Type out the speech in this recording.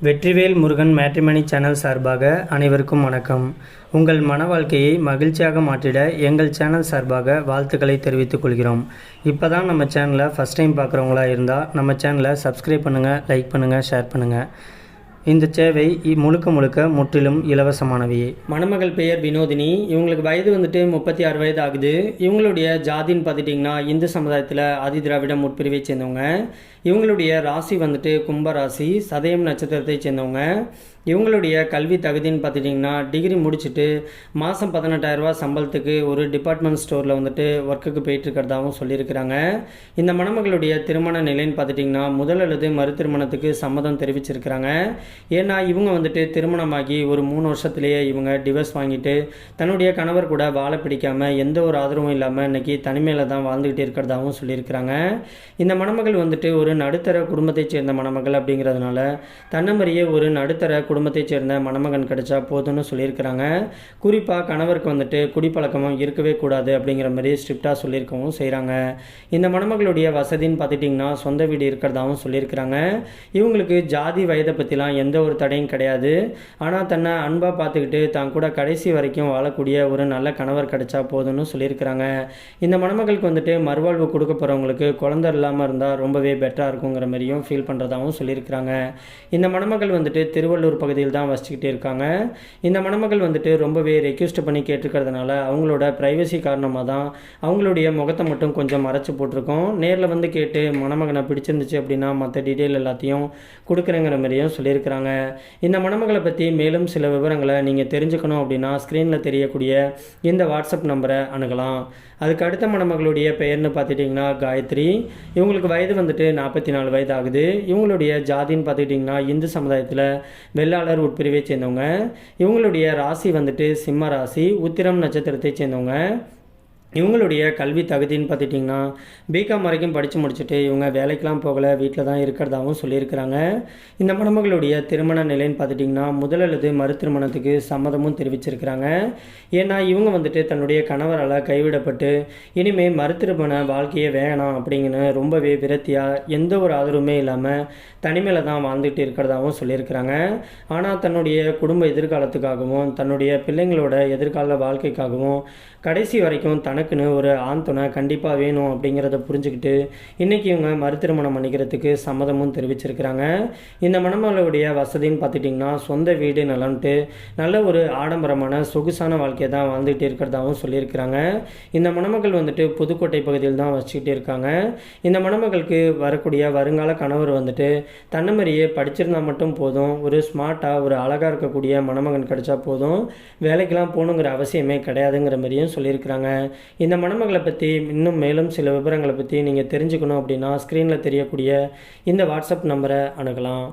Vetrivel Murugan matrimony channel சார்பாக அனைவருக்கும் வணக்கம். உங்கள் மன வாழ்க்கையை மகிழ்ச்சியாக மாற்றிட எங்கள் சேனல் சார்பாக வாழ்த்துக்களை தெரிவித்துக் கொள்கிறோம். இப்போ தான் நம்ம சேனலை ஃபஸ்ட் டைம் பார்க்குறவங்களா இருந்தால் நம்ம சேனலை சப்ஸ்கிரைப் பண்ணுங்கள், லைக் பண்ணுங்கள், ஷேர் பண்ணுங்கள். இந்த சேவை முழுக்க முற்றிலும் இலவசமானவையே. மணமகள் பெயர் வினோதினி. இவங்களுக்கு வயது 36 வயது ஆகுது. இவங்களுடைய ஜாதின்னு பார்த்துட்டிங்கன்னா இந்து சமுதாயத்தில் ஆதி திராவிட உட்பிரிவை சேர்ந்தவங்க. இவங்களுடைய ராசி கும்ப ராசி, சதயம் நட்சத்திரத்தை சேர்ந்தவங்க. இவங்களுடைய கல்வி தகுதின்னு பார்த்துட்டிங்கன்னா டிகிரி முடிச்சுட்டு மாதம் 18,000 ரூபா சம்பளத்துக்கு ஒரு டிபார்ட்மெண்ட் ஸ்டோரில் ஒர்க்குக்கு போயிட்டுருக்கிறதாகவும் சொல்லியிருக்கிறாங்க. இந்த மணமகளுடைய திருமண நிலைன்னு பார்த்துட்டிங்கன்னா முதல் அல்லது மறு திருமணத்துக்கு சம்மதம் தெரிவிச்சிருக்கிறாங்க. ஏன்னா இவங்க திருமணமாகி ஒரு 3 வருஷத்துலேயே இவங்க டிவோர்ஸ் வாங்கிட்டு தன்னுடைய கணவர் கூட வாழ பிடிக்காமல் எந்த ஒரு ஆதரவும் இல்லாமல் இன்றைக்கி தனிமையில் தான் வாழ்ந்துக்கிட்டு இருக்கிறதாகவும் சொல்லியிருக்கிறாங்க. இந்த மணமகள் ஒரு நடுத்தர குடும்பத்தைச் சேர்ந்த மணமகள் அப்படிங்கிறதுனால தன்னமறியே ஒரு நடுத்தர குடும்பத்தைச் சேர்ந்த மணமகன் கிடைச்சா போதும்னு சொல்லியிருக்கிறாங்க. குறிப்பாக கணவருக்கு குடிப்பழக்கமும் இருக்கவே கூடாது அப்படிங்கிற மாதிரி ஸ்ட்ரிக்டாக சொல்லியிருக்கவும் செய்கிறாங்க. இந்த மணமகளுடைய வசதின்னு பார்த்துட்டிங்கன்னா சொந்த வீடு இருக்கிறதாகவும் சொல்லியிருக்கிறாங்க. இவங்களுக்கு ஜாதி வயதை பற்றிலாம் எந்த ஒரு தடையும் கிடையாது. ஆனால் தன்னை அன்பாக பார்த்துக்கிட்டு தான் கூட கடைசி வரைக்கும் வாழக்கூடிய ஒரு நல்ல கணவர் கிடைச்சா போதும்னு சொல்லியிருக்கிறாங்க. இந்த மணமகளுக்கு மறுவாழ்வு கொடுக்க போகிறவங்களுக்கு குழந்தை இல்லாமல் இருந்தால் ரொம்பவே பெட்டராக இருக்குங்கிற மாதிரியும் ஃபீல் பண்ணுறதாகவும் சொல்லியிருக்கிறாங்க. இந்த மணமகள் திருவள்ளூர் பகுதியில் தான் வசிச்சுக்கிட்டே இருக்காங்க. இந்த மணமகள் ரொம்பவே ரெக்வெஸ்ட் பண்ணி கேட்டிருக்கிறதுனால அவங்களோட ப்ரைவசி காரணமாக தான் அவங்களுடைய முகத்தை மட்டும் கொஞ்சம் மறைச்சு போட்டிருக்கோம். நேரில் கேட்டு மணமகனை பிடிச்சிருந்துச்சு அப்படின்னா மற்ற டீட்டெயில் எல்லாத்தையும் கொடுக்குறேங்கிற மாதிரியும் சொல்லியிருக்கிறாங்க. இந்த மணமகளை பற்றி மேலும் சில விவரங்களை நீங்கள் தெரிஞ்சுக்கணும் அப்படின்னா ஸ்க்ரீனில் தெரியக்கூடிய இந்த வாட்ஸ்அப் நம்பரை அணுகலாம். அதுக்கு அடுத்த மணமகளுடைய பெயர்னு பார்த்துட்டிங்கன்னா காயத்ரி. இவங்களுக்கு வயது 44 வயது ஆகுது. இவங்களுடைய ஜாதின்னு பார்த்துக்கிட்டிங்கன்னா இந்து சமுதாயத்தில் வெள்ளாளர் உட்பிரிவை சேர்ந்தவங்க. இவங்களுடைய ராசி சிம்ம ராசி, உத்திரம் நட்சத்திரத்தை சேர்ந்தவங்க. இவங்களுடைய கல்வி தகுதின்னு பார்த்துட்டிங்கன்னா பிகாம் வரைக்கும் படித்து முடிச்சுட்டு இவங்க வேலைக்கெலாம் போகலை, வீட்டில் தான் இருக்கிறதாகவும் சொல்லியிருக்கிறாங்க. இந்த மணமகளுடைய திருமண நிலைன்னு பார்த்துட்டிங்கன்னா முதல் அல்லது மறு திருமணத்துக்கு சம்மதமும் தெரிவிச்சிருக்கிறாங்க. ஏன்னா இவங்க தன்னுடைய கணவரால் கைவிடப்பட்டு இனிமேல் மறு திருமண வாழ்க்கையே வேணாம் அப்படிங்கன்னு ரொம்பவே விரத்தியாக எந்த ஒரு ஆதரவுமே இல்லாமல் தனிமையில் தான் வாழ்ந்துட்டு இருக்கிறதாகவும் சொல்லியிருக்கிறாங்க. ஆனால் தன்னுடைய குடும்ப எதிர்காலத்துக்காகவும் தன்னுடைய பிள்ளைங்களோட எதிர்கால வாழ்க்கைக்காகவும் கடைசி வரைக்கும் தனக்குன்னு ஒரு ஆண் துணை கண்டிப்பாக வேணும் அப்படிங்கிறத புரிஞ்சுக்கிட்டு இன்றைக்கி இவங்க மறு திருமணம் பண்ணிக்கிறதுக்கு சம்மதமும் தெரிவிச்சிருக்கிறாங்க. இந்த மணமகளுடைய வசதின்னு பார்த்துட்டிங்கன்னா சொந்த வீடு நலன்ட்டு நல்ல ஒரு ஆடம்பரமான சொகுசான வாழ்க்கையை தான் வாழ்ந்துகிட்டு இருக்கிறதாகவும் சொல்லியிருக்கிறாங்க. இந்த மணமகள் புதுக்கோட்டை பகுதியில் தான் வச்சுக்கிட்டு இருக்காங்க. இந்த மணமகளுக்கு வரக்கூடிய வருங்கால கணவர் தன்னமறியே படிச்சிருந்தா மட்டும் போதும், ஒரு ஸ்மார்ட்டாக ஒரு அழகாக இருக்கக்கூடிய மணமகன் கிடைச்சா போதும், வேலைக்கெல்லாம் போகணுங்கிற அவசியமே கிடையாதுங்கிற மாதிரியும் சொல்லியிருக்கிறாங்க. இந்த மணமகளை பற்றி இன்னும் மேலும் சில விவரங்களை பற்றி நீங்கள் தெரிஞ்சுக்கணும் அப்படின்னா ஸ்க்ரீனில் தெரியக்கூடிய இந்த வாட்ஸ்அப் நம்பரை அணுகலாம்.